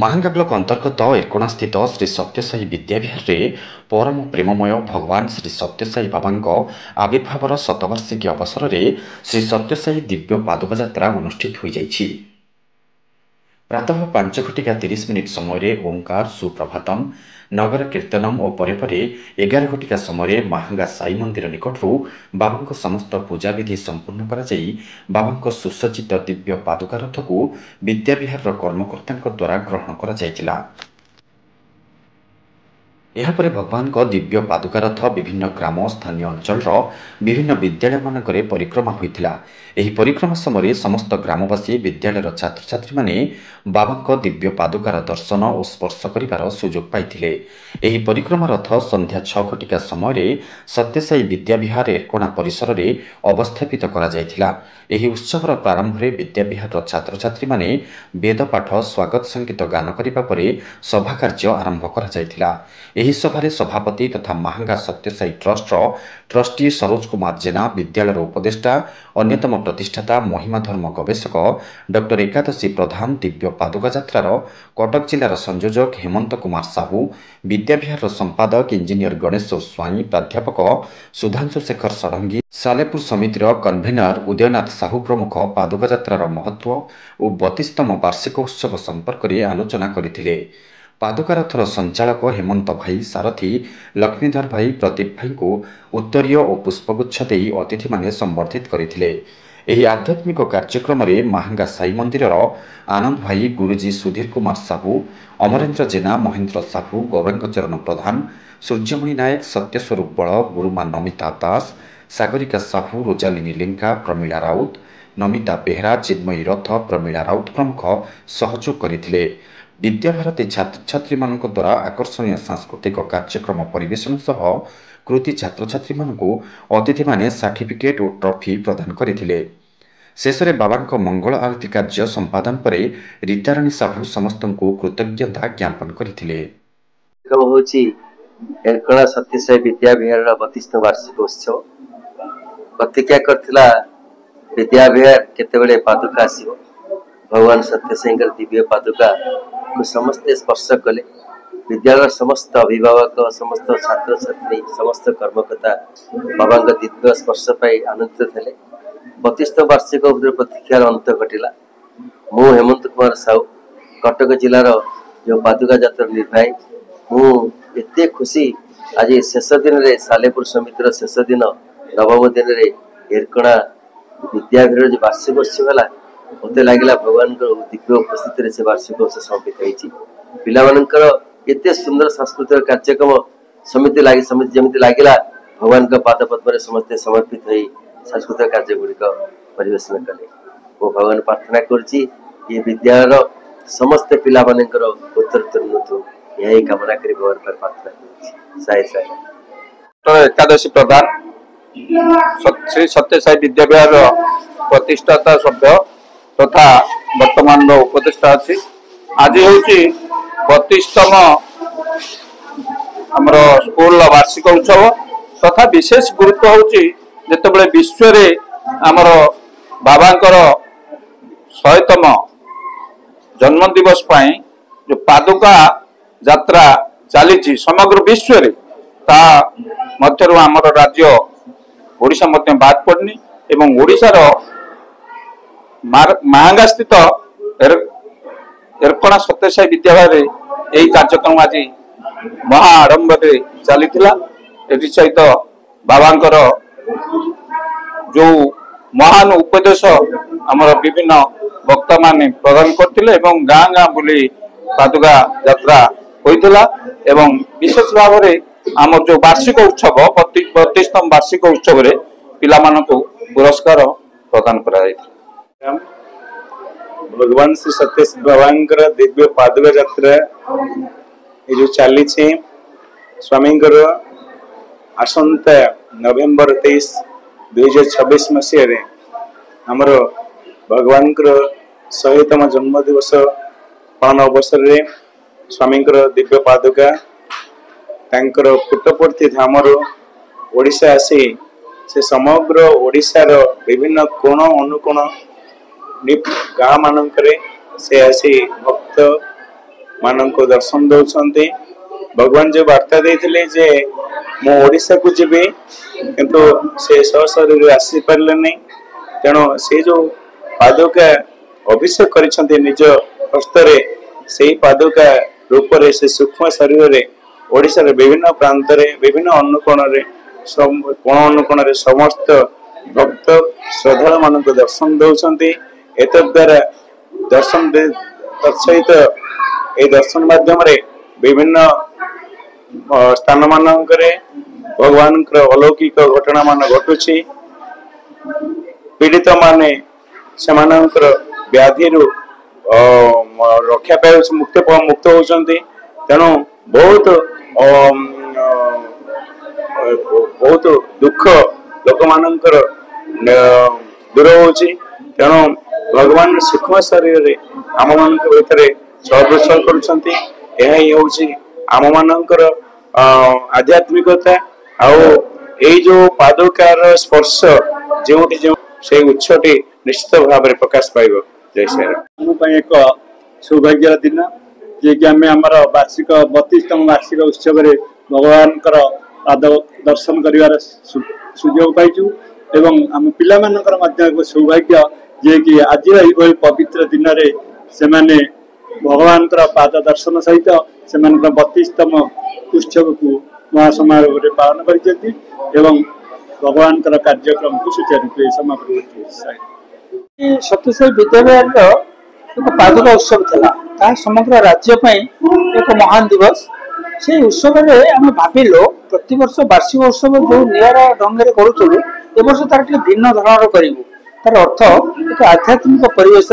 Mahanga block ଅନ୍ତର୍ଗତ ଏରକୋଣାସ୍ଥିତ ଶ୍ରୀ ସତ୍ୟସାଇ ବିଦ୍ୟାବିହାରରେ ପରମ ପ୍ରେମମୟ ଭଗବାନ ଶ୍ରୀ ସତ୍ୟସାଇ ବାବାଙ୍କ ଆବିର୍ଭାବର ଶତବାର୍ଷିକୀ ଅବସରରେ ଶ୍ରୀ ସତ୍ୟସାଇ ଦିବ୍ୟ ପାଦୁକା ଯାତ୍ରା ଅନୁଷ୍ଠିତ ହୋଇଯାଇଛି। ପ୍ରାତଃ 5:30 ସମୟରେ ଓଁକାର ସୁପ୍ରଭାତମ୍ ନଗର କୀର୍ତ୍ତନମ୍ ଓ ପରେ 11 ସମୟରେ ମାହାଙ୍ଗା ସାଇ ମନ୍ଦିର ନିକଟରୁ ବାବାଙ୍କ ସମସ୍ତ ପୂଜାବିଧି ସମ୍ପୂର୍ଣ୍ଣ କରାଯାଇ ବାବାଙ୍କ ସୁସଜ୍ଜିତ ଦିବ୍ୟ ପାଦୁକା ରଥକୁ ବିଦ୍ୟାବିହାରର କର୍ମକର୍ତ୍ତାଙ୍କ ଦ୍ୱାରା ଗ୍ରହଣ କରାଯାଇଥିଲା। ଏହାପରେ ଭଗବାନଙ୍କ ଦିବ୍ୟ ପାଦୁକା ରଥ ବିଭିନ୍ନ ଗ୍ରାମ ସ୍ଥାନୀୟ ଅଞ୍ଚଳର ବିଭିନ୍ନ ବିଦ୍ୟାଳୟମାନଙ୍କରେ ପରିକ୍ରମା ହୋଇଥିଲା। ଏହି ପରିକ୍ରମା ସମୟରେ ସମସ୍ତ ଗ୍ରାମବାସୀ ବିଦ୍ୟାଳୟର ଛାତ୍ରଛାତ୍ରୀମାନେ ବାବାଙ୍କ ଦିବ୍ୟ ପାଦୁକାର ଦର୍ଶନ ଓ ସ୍ପର୍ଶ କରିବାର ସୁଯୋଗ ପାଇଥିଲେ। ଏହି ପରିକ୍ରମା ରଥ ସନ୍ଧ୍ୟା 6 ସମୟରେ ସତ୍ୟସାଇ ବିଦ୍ୟାବିହାର ଏରକୋଣା ପରିସରରେ ଅବସ୍ଥାପିତ କରାଯାଇଥିଲା। ଏହି ଉତ୍ସବର ପ୍ରାରମ୍ଭରେ ବିଦ୍ୟାବିହାରର ଛାତ୍ରଛାତ୍ରୀମାନେ ବେଦପାଠ ସ୍ୱାଗତ ସଙ୍ଗୀତ ଗାନ କରିବା ପରେ ସଭା କାର୍ଯ୍ୟ ଆରମ୍ଭ କରାଯାଇଥିଲା। ଏହି ସଭାରେ ସଭାପତି ତଥା ମାହାଙ୍ଗା ସତ୍ୟସାଇ ଟ୍ରଷ୍ଟର ଟ୍ରଷ୍ଟି ସରୋଜ କୁମାର ଜେନା, ବିଦ୍ୟାଳୟର ଉପଦେଷ୍ଟା ଅନ୍ୟତମ ପ୍ରତିଷ୍ଠାତା ମହିମା ଧର୍ମ ଗବେଷକ ଡକ୍ଟର ଏକାଦଶୀ ପ୍ରଧାନ, ଦିବ୍ୟ ପାଦୁକା ଯାତ୍ରାର କଟକ ଜିଲ୍ଲାର ସଂଯୋଜକ ହେମନ୍ତ କୁମାର ସାହୁ, ବିଦ୍ୟାବିହାରର ସମ୍ପାଦକ ଇଞ୍ଜିନିୟର ଗଣେଶ ସ୍ୱାଇଁ, ପ୍ରାଧ୍ୟାପକ ସୁଧାଂଶୁ ଶେଖର ଷଡ଼ଙ୍ଗୀ, ସାଲେପୁର ସମିତିର କନଭେନର ଉଦୟନାଥ ସାହୁ ପ୍ରମୁଖ ପାଦୁକା ଯାତ୍ରାର ମହତ୍ତ୍ୱ ଓ 32ତମ ବାର୍ଷିକ ଉତ୍ସବ ସମ୍ପର୍କରେ ଆଲୋଚନା କରିଥିଲେ। ପାଦୁକା ରଥର ସଞ୍ଚାଳକ ହେମନ୍ତ ଭାଇ, ସାରଥୀ ଲକ୍ଷ୍ମୀଧର ଭାଇ, ପ୍ରଦୀପ ଭାଇଙ୍କୁ ଉତ୍ତରୀୟ ଓ ପୁଷ୍ପଗୁଚ୍ଛ ଦେଇ ଅତିଥିମାନେ ସମ୍ବର୍ଦ୍ଧିତ କରିଥିଲେ। ଏହି ଆଧ୍ୟାତ୍ମିକ କାର୍ଯ୍ୟକ୍ରମରେ ମାହାଙ୍ଗା ସାଇ ମନ୍ଦିରର ଆନନ୍ଦ ଭାଇ, ଗୁରୁଜୀ ସୁଧୀର କୁମାର ସାହୁ, ଅମରେନ୍ଦ୍ର ଜେନା, ମହେନ୍ଦ୍ର ସାହୁ, ଗୌରାଙ୍ଗଚରଣ ପ୍ରଧାନ, ସୂର୍ଯ୍ୟମଣି ନାୟକ, ସତ୍ୟସ୍ୱରୂପ ବଳ, ଗୁରୁମା ନମିତା ଦାସ, ସାଗରିକା ସାହୁ, ରୋଜାଲିନୀ ଲିଙ୍କା, ପ୍ରମିଳା ରାଉତ, ନମିତା ବେହେରା, ଚିନ୍ମୟୀ ରଥ, ପ୍ରମିଳା ରାଉତ ପ୍ରମୁଖ ସହଯୋଗ କରିଥିଲେ। ବିଦ୍ୟାଭାରତୀ ଛାତ୍ରଛାତ୍ରୀମାନଙ୍କ ଦ୍ୱାରା ଆକର୍ଷଣୀୟ ସାଂସ୍କୃତିକ କାର୍ଯ୍ୟକ୍ରମ ପରିବେଷଣ ସହ କୃତି ଛାତ୍ରଛାତ୍ରୀମାନଙ୍କୁ ଅତିଥିମାନେ ସାର୍ଟିଫିକେଟ୍ ଓ ଟ୍ରଫି ପ୍ରଦାନ କରିଥିଲେ। ଶେଷରେ ବାବାଙ୍କ ମଙ୍ଗଳ ଆଳତୀ କାର୍ଯ୍ୟ ସମ୍ପାଦନ ପରେ ରୀତାରାଣୀ ସାହୁ ସମସ୍ତଙ୍କୁ କୃତଜ୍ଞତା ଜ୍ଞାପନ କରିଥିଲେ। ହେଉଛି ଏରକୋଣା ସତ୍ୟସାଇ ବିଦ୍ୟାବିହାରର 32ତମ ବାର୍ଷିକ ଉତ୍ସବ। ପ୍ରତିଜ୍ଞା କରିଥିଲା ବିଦ୍ୟାବିହାର କେତେବେଳେ ପାଦୁକା ଆସିବ, ଭଗବାନ ସତ୍ୟସାଇଙ୍କର ଦିବ୍ୟ ପାଦୁକାକୁ ସମସ୍ତେ ସ୍ପର୍ଶ କଲେ। ବିଦ୍ୟାଳୟର ସମସ୍ତ ଅଭିଭାବକ, ସମସ୍ତ ଛାତ୍ରଛାତ୍ରୀ, ସମସ୍ତ କର୍ମକର୍ତ୍ତା ବାବାଙ୍କ ଦିବ୍ୟ ସ୍ପର୍ଶ ପାଇ ଆନନ୍ଦିତ ଥିଲେ। 32ତମ ବାର୍ଷିକ ପ୍ରତୀକ୍ଷାର ଅନ୍ତ ଘଟିଲା। ମୁଁ ହେମନ୍ତ କୁମାର ସାହୁ, କଟକ ଜିଲ୍ଲାର ଯେଉଁ ପାଦୁକା ଯାତ୍ରା ନିର୍ବାହୀ, ମୁଁ ଏତେ ଖୁସି ଆଜି ଶେଷ ଦିନରେ, ସାଲେପୁର ସମିତିର ଶେଷ ଦିନ, ନବମ ଦିନରେ ଏରକୋଣା ବିଦ୍ୟାବିହାରର ଯେଉଁ ବାର୍ଷିକ ଉତ୍ସବ ହେଲା, ମୋତେ ଲାଗିଲା ଭଗବାନଙ୍କର ଦିବ୍ୟ ଉପସ୍ଥିତିରେ ସେ ବାର୍ଷିକ ଉତ୍ସବ ସମାପିତ ହେଇଛି। ପିଲାମାନଙ୍କର ଏତେ ସୁନ୍ଦର ସାଂସ୍କୃତିକ କାର୍ଯ୍ୟକ୍ରମ ସମିତି ଯେମିତି ଲାଗିଲା ଭଗବାନଙ୍କ ପାଦ ପଦ୍ମରେ ସମସ୍ତେ ସମର୍ପିତ ହୋଇ ସାଂସ୍କୃତିକ କାର୍ଯ୍ୟ ଗୁଡ଼ିକ ପରିବେଷଣ କଲେ। ମୁଁ ଭଗବାନ ପ୍ରାର୍ଥନା କରୁଛି ଏ ବିଦ୍ୟାଳୟର ସମସ୍ତ ପିଲାମାନଙ୍କର ଉତ୍ତରୋତ୍ତର ଉନ୍ନତି, ଏହା ହିଁ କାମନା କରି ଭଗବାନ ପ୍ରାର୍ଥନା କରୁଛି। ସାଇ ସାଇ। ଏକାଦଶୀ ପ୍ରଧାନ, ଶ୍ରୀ ସତ୍ୟସାଇ ବିଦ୍ୟାବିହାରର ପ୍ରତିଷ୍ଠାତା ସଭ୍ୟ ତଥା ବର୍ତ୍ତମାନର ଉପଦେଷ୍ଟା ଅଛି। ଆଜି ହେଉଛି 32ତମ ଆମର ସ୍କୁଲର ବାର୍ଷିକ ଉତ୍ସବ ତଥା ବିଶେଷ ଗୁରୁତ୍ୱ ହେଉଛି ଯେତେବେଳେ ବିଶ୍ୱରେ ଆମର ବାବାଙ୍କର 100ତମ ଜନ୍ମ ଦିବସ ପାଇଁ ଯେଉଁ ପାଦୁକା ଯାତ୍ରା ଚାଲିଛି ସମଗ୍ର ବିଶ୍ୱରେ, ତା ମଧ୍ୟରୁ ଆମର ରାଜ୍ୟ ଓଡ଼ିଶା ମଧ୍ୟ ବାଦ ପଡ଼ିନି ଏବଂ ଓଡ଼ିଶାର ମାହାଙ୍ଗା ସ୍ଥିତ ଏରକୋଣା ସତ୍ୟସାଇ ବିଦ୍ୟାଳୟରେ ଏହି କାର୍ଯ୍ୟକ୍ରମ ଆଜି ମହା ଆଡମ୍ବରରେ ଚାଲିଥିଲା। ଏଥି ସହିତ ବାବାଙ୍କର ଯେଉଁ ମହାନ ଉପଦେଶ ଆମର ବିଭିନ୍ନ ବକ୍ତାମାନେ ପ୍ରଦାନ କରିଥିଲେ ଏବଂ ଗାଁ ଗାଁ ବୁଲି ପାଦୁକା ଯାତ୍ରା ହୋଇଥିଲା ଏବଂ ବିଶେଷ ଭାବରେ ଆମର ଯେଉଁ ବାର୍ଷିକ ଉତ୍ସବ 32ତମ ବାର୍ଷିକ ଉତ୍ସବରେ ପିଲାମାନଙ୍କୁ ପୁରସ୍କାର ପ୍ରଦାନ କରାଯାଇଥିଲା। भगवान श्री सत्यसाई बाबांकर दिव्य पादुका यात्रा ये जो चली स्वामी आसंता नवेम्बर 23, 2026 मसीह आमर भगवान 100तम जन्म दिवस पालन अवसर में स्वामी दिव्य पादुका पुट्टपर्ती धामर ओडिशा आसी से समग्र ओडिशार विभिन्न कोण अनुकोण गाँ मानक से आसी भक्त ମାନଙ୍କୁ ଦର୍ଶନ ଦଉଛନ୍ତି। भगवान जो वार्ता देते जे मु ओडिशा को जीवी किंतु से सशरीर आसी पारे नहीं, तेणु से जो पादुका अभिषेक कर निज हस्तरे से पादुका रूप से सूक्ष्म शरीर ओडिशा विभिन्न प्रांत विभिन्न अनुकोण कोण अनुकोण समस्त भक्त श्रद्धा मान दर्शन दौरान द्वारा दर्शन तत्सहित ये दर्शन माध्यम विभिन्न स्थान मानकरे भगवान अलौकिक घटना मान घटुची। पीड़ित माने सेमानंकर व्याधि रक्षा पाए मुक्त होचंती। तेणु बहुत बहुत दुख लोक मानकर दूर होची। तेणु भगवान सूक्ष्म शरीर आम मान भीतर चलप्रचल करुछंती। यह ही होची आम मानकर आध्यात्मिकता आई जो पादुकार स्पर्श जो से उत्सटी निश्चित भाव में प्रकाश पाइब। जय श्री राम। एक सौभाग्य दिन जे कि आम वार्षिक 32तम वार्षिक उत्सव भगवान पाद दर्शन कर सुजोग पाइचु एवं आम पिला एक सौभाग्य जे कि आज यही पवित्र दिन में भगवान पाद दर्शन सहित से 32तम उत्सव को महासमारोह पालन कर भगवान कार्यक्रम को सुचारू समाप्त। सत्यसाई विद्याविहार एक पादुका उत्सव था समग्र राज्य एक महान दिवस। से उत्सव आम भाविलु प्रति वर्ष वार्षिक उत्सव जो निरा ढंग से करूँ ए वर्ष तार भिन्न धरण करूँ। तार अर्थ एक आध्यात्मिक परिवेश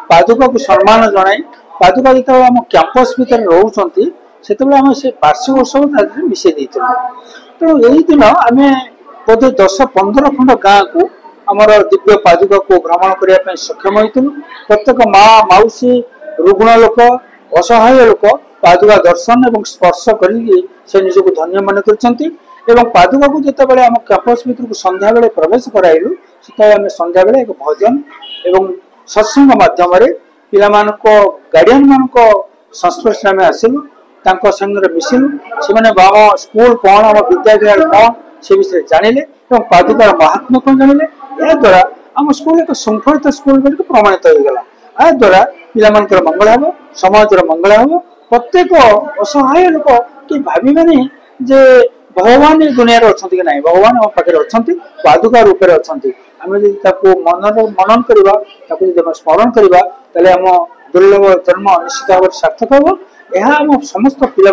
पादुका को सम्मान जनाई पादुका जो आम कैंपस भितर रोचे से वार्षिक उत्सव मिसई तेणु यही दिन आम बोधे 10-15 खंड गाँ को आमर दिव्य पादुका को भ्रमण करने सक्षम होती। प्रत्येक माँ माउसी रुग्ण लोक असहाय लोक पादुका दर्शन और स्पर्श कर निजक धन्य मन कर पादुका को जिते आम कैंपस भर को संध्या बेले प्रवेश कराइलु से आम संध्या बेले एक भजन और सत्संग माध्यम पिला गार्डियन मान संस्पर्श में आसिलु संगे मिसिलु से स्कूल कौन आम विद्याविहार कौन से विषय जानिले और पादुकार महात्मा कौन जानिले। या द्वारा आम स्कूल एक श्रृंखलित स्कूल प्रमाणित होगा। या द्वारा पिला मंगल हम समाज मंगल हम प्रत्येक असहाय लोक कि भावे जे भगवान दुनिया अच्छा कि ना भगवान आम पाखे अच्छा पादुका रूप में अच्छा आम मनन करवा स्मरण करवा आम दुर्लभ जन्म निश्चित भाव सार्थक हम। यह आम समस्त पिला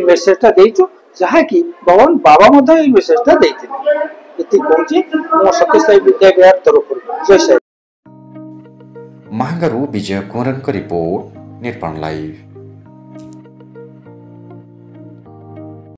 मेसेजटा देचु जहाँकि भगवान बाबा मेसेजटा देते कहूँ सत्यसाई विद्याविहार तरफ। जय श्री महांगारू विजय कुमार रिपोर्ट निर्माण लाइव।